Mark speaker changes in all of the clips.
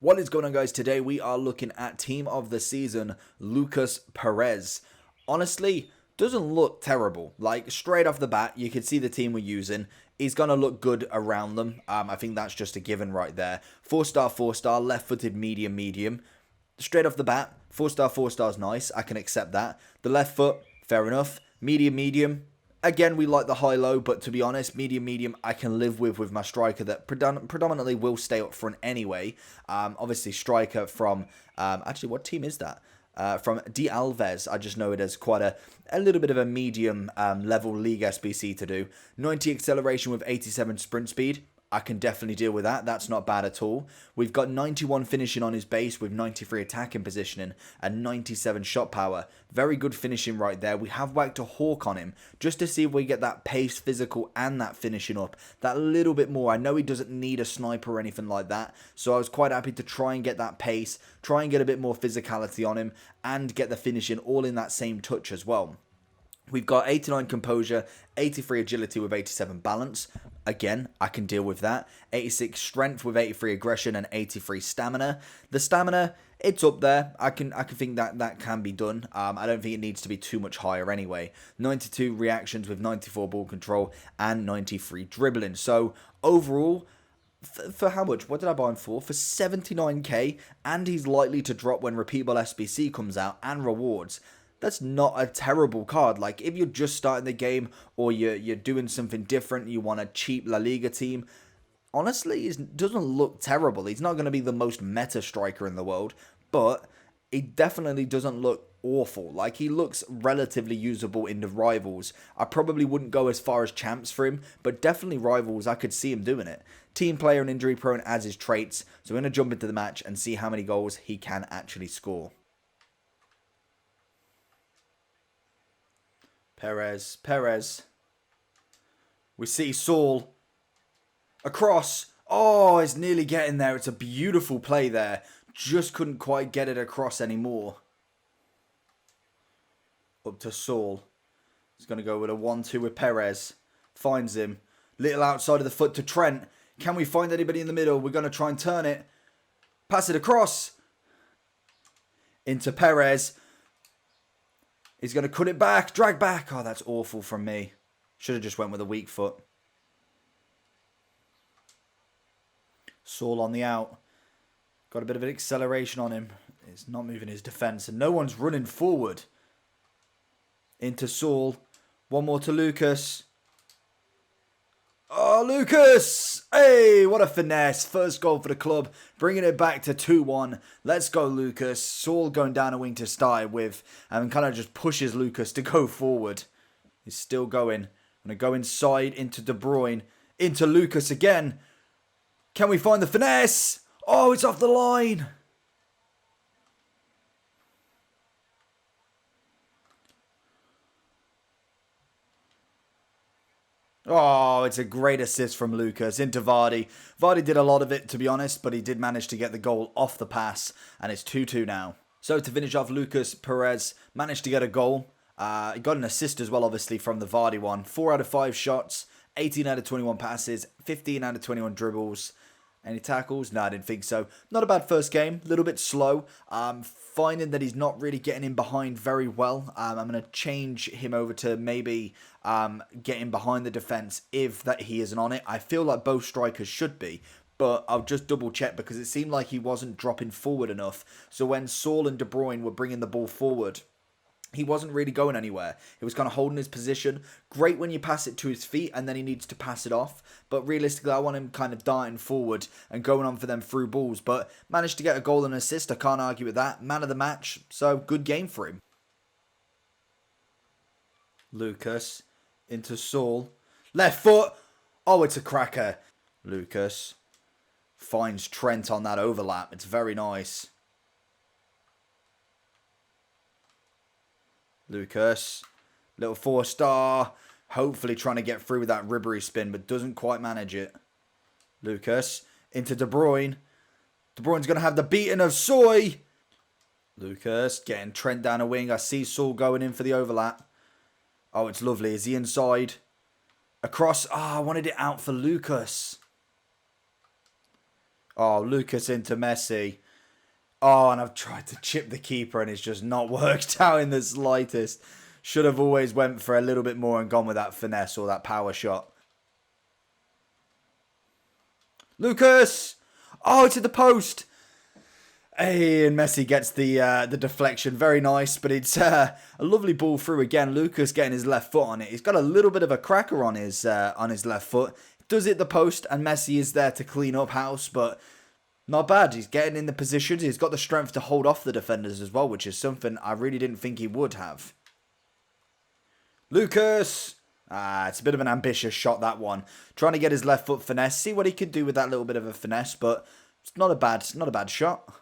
Speaker 1: What is going on, guys? Today we are looking at team of the season, Lucas Perez. Honestly, doesn't look terrible. Like, straight off the bat, you can see the team we're using. He's going to look good around them. I think that's just a given right there. 4-star, 4-star, left-footed, medium, medium. Straight off the bat, 4-star, 4-star is nice. I can accept that. The left foot, fair enough. Medium, medium. Again, we like the high-low, but to be honest, medium-medium I can live with my striker that predominantly will stay up front anyway. Obviously, striker from... actually, what team is that? From D. Alves. I just know it as quite a little bit of a medium level League SBC to do. 90 acceleration with 87 sprint speed. I can definitely deal with that. That's not bad at all. We've got 91 finishing on his base with 93 attacking positioning and 97 shot power. Very good finishing right there. We have whacked a hawk on him just to see if we get that pace, physical, and that finishing up that little bit more. I know he doesn't need a sniper or anything like that, so I was quite happy to try and get that pace, try and get a bit more physicality on him, and get the finishing all in that same touch as well. We've got 89 composure, 83 agility with 87 balance. Again, I can deal with that. 86 strength with 83 aggression and 83 stamina. The stamina, it's up there. I can think that can be done. I don't think it needs to be too much higher anyway. 92 reactions with 94 ball control and 93 dribbling. So overall, for how much? What did I buy him for? For 79k, and he's likely to drop when repeatable SBC comes out and rewards. That's not a terrible card. Like, if you're just starting the game or you're doing something different, you want a cheap La Liga team, honestly, he doesn't look terrible. He's not going to be the most meta striker in the world, but he definitely doesn't look awful. Like, he looks relatively usable in the rivals. I probably wouldn't go as far as champs for him, but definitely rivals, I could see him doing it. Team player and injury prone as his traits. So we're going to jump into the match and see how many goals he can actually score. Perez. We see Saul. Across. Oh, it's nearly getting there. It's a beautiful play there. Just couldn't quite get it across anymore. Up to Saul. He's going to go with a 1-2 with Perez. Finds him. Little outside of the foot to Trent. Can we find anybody in the middle? We're going to try and turn it. Pass it across. Into Perez. He's going to cut it back. Drag back. Oh, that's awful from me. Should have just went with a weak foot. Saul on the out. Got a bit of an acceleration on him. He's not moving his defence. And no one's running forward. Into Saul. One more to Lucas. Oh, Lucas! Hey, what a finesse. First goal for the club. Bringing it back to 2-1. Let's go, Lucas. Saul going down a wing to start with. And kind of just pushes Lucas to go forward. He's still going. Going to go inside into De Bruyne. Into Lucas again. Can we find the finesse? Oh, it's off the line. Oh, it's a great assist from Lucas into Vardy. Vardy did a lot of it, to be honest, but he did manage to get the goal off the pass, and it's 2-2 now. So to finish off, Lucas Perez managed to get a goal. He got an assist as well, obviously, from the Vardy one. 4 out of 5 shots, 18 out of 21 passes, 15 out of 21 dribbles. Any tackles? No, I didn't think so. Not a bad first game. A little bit slow. Finding that he's not really getting in behind very well. I'm going to change him over to maybe getting behind the defence if that he isn't on it. I feel like both strikers should be. But I'll just double check because it seemed like he wasn't dropping forward enough. So when Saul and De Bruyne were bringing the ball forward, he wasn't really going anywhere. He was kind of holding his position. Great when you pass it to his feet and then he needs to pass it off. But realistically, I want him kind of darting forward and going on for them through balls. But managed to get a goal and assist. I can't argue with that. Man of the match. So good game for him. Lucas into Saul. Left foot. Oh, it's a cracker. Lucas finds Trent on that overlap. It's very nice. Lucas, little 4-star, hopefully trying to get through with that Ribery spin, but doesn't quite manage it. Lucas, into De Bruyne. De Bruyne's going to have the beating of Soy. Lucas, getting Trent down a wing. I see Saul going in for the overlap. Oh, it's lovely. Is he inside? Across. Ah, I wanted it out for Lucas. Oh, Lucas into Messi. Oh, and I've tried to chip the keeper and it's just not worked out in the slightest. Should have always went for a little bit more and gone with that finesse or that power shot. Lucas! Oh, it's at the post. Hey, and Messi gets the deflection. Very nice, but it's a lovely ball through again. Lucas getting his left foot on it. He's got a little bit of a cracker on his left foot. Does hit the post, and Messi is there to clean up house, but not bad. He's getting in the positions. He's got the strength to hold off the defenders as well, which is something I really didn't think he would have. Lucas! It's a bit of an ambitious shot, that one. Trying to get his left foot finesse. See what he could do with that little bit of a finesse, but it's not a bad shot.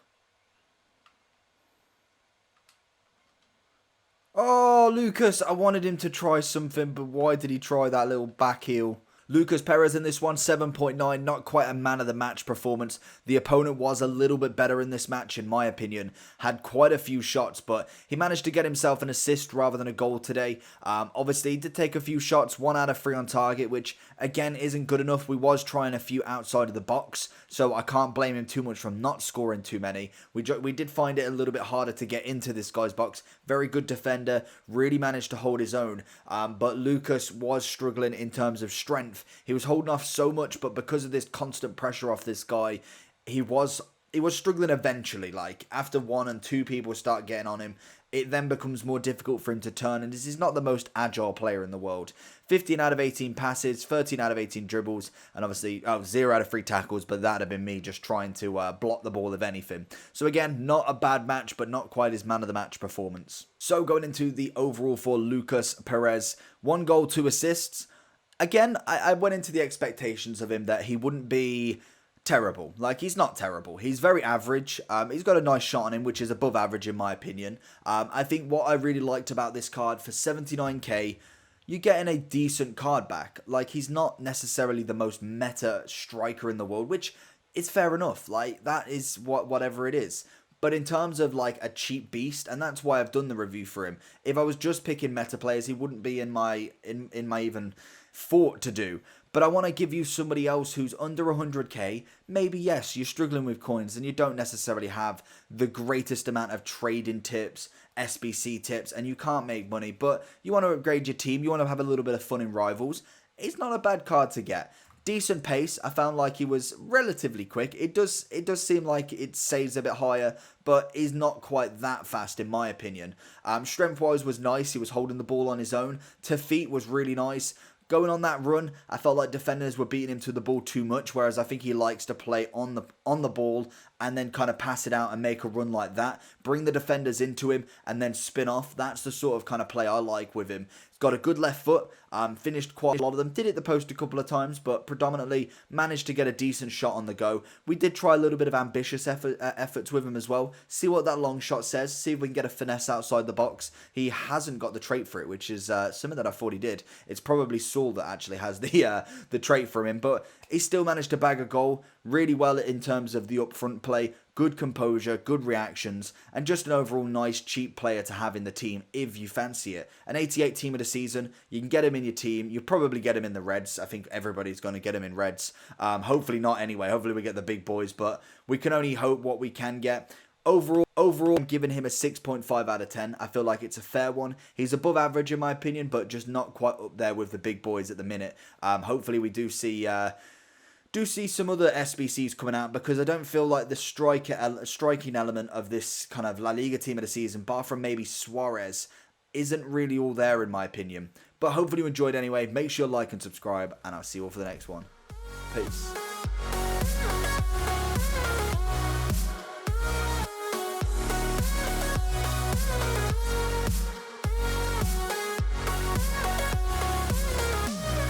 Speaker 1: Oh, Lucas, I wanted him to try something, but why did he try that little back heel? Lucas Perez in this one, 7.9, not quite a man of the match performance. The opponent was a little bit better in this match, in my opinion. Had quite a few shots, but he managed to get himself an assist rather than a goal today. Obviously, he did take a few shots, 1 out of 3 on target, which, again, isn't good enough. We was trying a few outside of the box, so I can't blame him too much from not scoring too many. We did find it a little bit harder to get into this guy's box. Very good defender, really managed to hold his own, but Lucas was struggling in terms of strength. He was holding off so much, but because of this constant pressure off this guy, he was struggling eventually. Like, after 1 and 2 people start getting on him, it then becomes more difficult for him to turn, and this is not the most agile player in the world. 15 out of 18 passes, 13 out of 18 dribbles, and obviously 0 out of 3 tackles, but that'd have been me just trying to block the ball, if anything. So again, not a bad match, but not quite his man of the match performance. So going into the overall for Lucas Perez, 1 goal, 2 assists. Again, I went into the expectations of him that he wouldn't be terrible. Like, he's not terrible. He's very average. He's got a nice shot on him, which is above average in my opinion. I think what I really liked about this card, for 79k, you're getting a decent card back. Like, he's not necessarily the most meta striker in the world, which is fair enough. Like, that is whatever it is. But in terms of, like, a cheap beast, and that's why I've done the review for him. If I was just picking meta players, he wouldn't be in my even thought to do. But I want to give you somebody else who's under 100k. Maybe, yes, you're struggling with coins and you don't necessarily have the greatest amount of trading tips, SBC tips, and you can't make money, but you want to upgrade your team, you want to have a little bit of fun in Rivals. It's not a bad card to get. Decent pace. I found like he was relatively quick. It does seem like it saves a bit higher, but is not quite that fast in my opinion. Strength-wise was nice. He was holding the ball on his own. To feet was really nice. Going on that run, I felt like defenders were beating him to the ball too much, whereas I think he likes to play on the ball and then kind of pass it out and make a run like that. Bring the defenders into him and then spin off. That's the sort of kind of play I like with him. He's got a good left foot, finished quite a lot of them. Did hit the post a couple of times, but predominantly managed to get a decent shot on the go. We did try a little bit of ambitious efforts with him as well. See what that long shot says. See if we can get a finesse outside the box. He hasn't got the trait for it, which is something that I thought he did. It's probably Saul that actually has the trait for him, but he still managed to bag a goal really well in terms of the upfront play. Good composure, good reactions, and just an overall nice, cheap player to have in the team if you fancy it. An 88 team of the season, you can get him in your team. You probably get him in the Reds. I think everybody's going to get him in Reds. Hopefully not anyway. Hopefully we get the big boys, but we can only hope what we can get. Overall, I'm giving him a 6.5 out of 10. I feel like it's a fair one. He's above average in my opinion, but just not quite up there with the big boys at the minute. Hopefully we do see some other SBCs coming out, because I don't feel like the striking element of this kind of La Liga team of the season, bar from maybe Suarez, isn't really all there in my opinion. But hopefully you enjoyed anyway. Make sure to like and subscribe, and I'll see you all for the next one. Peace.